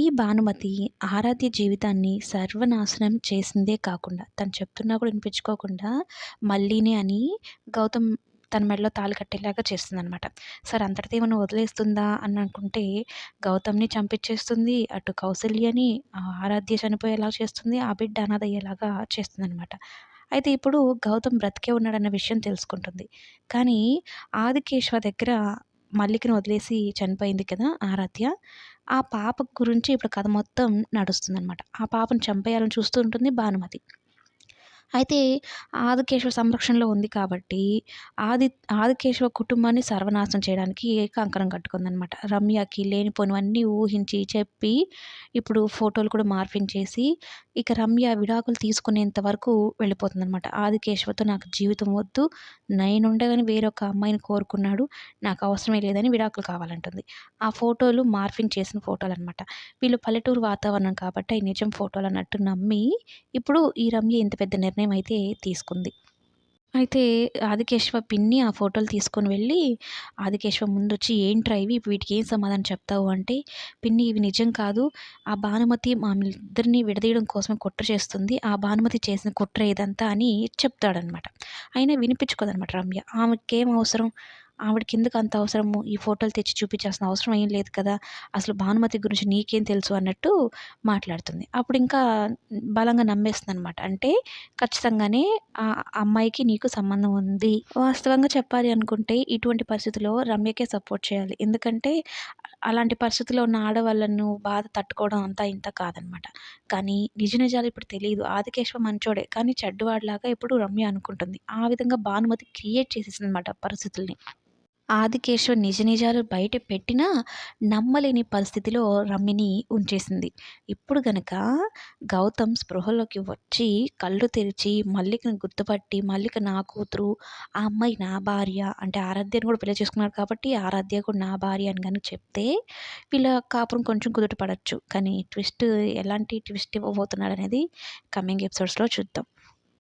ఈ భానుమతి ఆరాధ్య జీవితాన్ని సర్వనాశనం చేసిందే కాకుండా, తను చెప్తున్నా కూడా వినిపించుకోకుండా మల్లిని అని గౌతమ్ తన మెడలో తాళి కట్టేలాగా చేస్తుందనమాట. సరే అంతటితో ఏమన్నా వదిలేస్తుందా అని అనుకుంటే, గౌతమ్‌ని చంపించేస్తుంది. అటు కౌసల్యని ఆరాధ్య చనిపోయేలా చేస్తుంది. ఆ బిడ్డ అనాథ అయ్యేలాగా చేస్తుందనమాట. అయితే ఇప్పుడు గౌతమ్ బ్రతికే ఉన్నాడన్న విషయం తెలుసుకుంటుంది. కానీ ఆదికేశవ దగ్గర మల్లికని వదిలేసి చనిపోయింది కదా ఆరాధ్య. ఆ పాప గురించి ఇప్పుడు కథ మొత్తం నడుస్తుందనమాట. ఆ పాపను చంపేయాలని చూస్తూ ఉంటుంది భానుమతి. అయితే ఆదికేశవ సంరక్షణలో ఉంది కాబట్టి ఆది ఆదికేశవ కుటుంబాన్ని సర్వనాశనం చేయడానికి కంకణం కట్టుకుందనమాట. రమ్యకి లేనిపోనివన్నీ ఊహించి, చెప్పి ఇప్పుడు ఫోటోలు కూడా మార్ఫింగ్ చేసి ఇక రమ్య విడాకులు తీసుకునేంత వరకు వెళ్ళిపోతుందనమాట. ఆదికేశవతో నాకు జీవితం వద్దు. నేనుండగానే వేరొక అమ్మాయిని కోరుకున్నాడు. నాకు అవసరమే లేదని విడాకులు కావాలంటుంది. ఆ ఫోటోలు మార్ఫింగ్ చేసిన ఫోటోలనమాట. వీళ్ళు పల్లెటూరు వాతావరణం కాబట్టి అయి నిజం ఫోటోలన్నట్టు నమ్మి ఇప్పుడు ఈ రమ్య ఇంత పెద్ద నిర్ణయం అయితే తీసుకుంది. అయితే ఆదికేశవ పిన్ని ఆ ఫోటోలు తీసుకొని వెళ్ళి ఆదికేశవ ముందొచ్చి "ఏంట్రా ఇవి? వీటికి ఏం సమాధానం చెప్తావు?" అంటే, "పిన్ని ఇవి నిజం కాదు. ఆ భానుమతి మమ్మల్నిద్దరిని విడదీయడం కోసమే కుట్ర చేస్తుంది. ఆ భానుమతి చేసిన కుట్ర ఇదంతా" అని చెప్తాడనమాట. అయినా వినిపించుకోదనమాట రమ్య. ఆమెకేం అవసరం? ఆవిడకెందుకు అంత అవసరము? ఈ ఫోటోలు తెచ్చి చూపించాల్సిన అవసరం ఏం లేదు కదా! అసలు భానుమతి గురించి నీకేం తెలుసు అన్నట్టు మాట్లాడుతుంది. అప్పుడింకా బలంగా నమ్మేస్తుందనమాట. అంటే ఖచ్చితంగానే ఆ అమ్మాయికి నీకు సంబంధం ఉంది. వాస్తవంగా చెప్పాలి అనుకుంటే ఇటువంటి పరిస్థితిలో రమ్యకే సపోర్ట్ చేయాలి. ఎందుకంటే అలాంటి పరిస్థితిలో ఉన్న ఆడవాళ్ళను బాధ తట్టుకోవడం అంతా ఇంత కాదనమాట. కానీ నిజ నిజాలు ఇప్పుడు తెలీదు. ఆదికేశవ మంచోడే. కానీ చెడ్డవాడిలాగా ఇప్పుడు రమ్య అనుకుంటుంది. ఆ విధంగా భానుమతి క్రియేట్ చేసేసిందనమాట పరిస్థితుల్ని. ఆదికేశవ్ నిజ నిజాలు బయట పెట్టినా నమ్మలేని పరిస్థితిలో రమ్యని ఉంచేసింది. ఇప్పుడు గనక గౌతమ్ స్పృహలోకి వచ్చి కళ్ళు తెరిచి మల్లికని గుర్తుపట్టి మల్లిక నా కూతురు, ఆ అమ్మాయి నా భార్య అంటే ఆరాధ్యని కూడా పెళ్లి చేసుకున్నాడు కాబట్టి ఆరాధ్య కూడా నా భార్య అని గనుక చెప్తే వీళ్ళ కాపురం కొంచెం కుదుట పడొచ్చు. కానీ ట్విస్ట్ ఎలాంటి ట్విస్ట్ ఇవ్వబోతున్నాడనేది కమింగ్ ఎపిసోడ్స్‌లో చూద్దాం.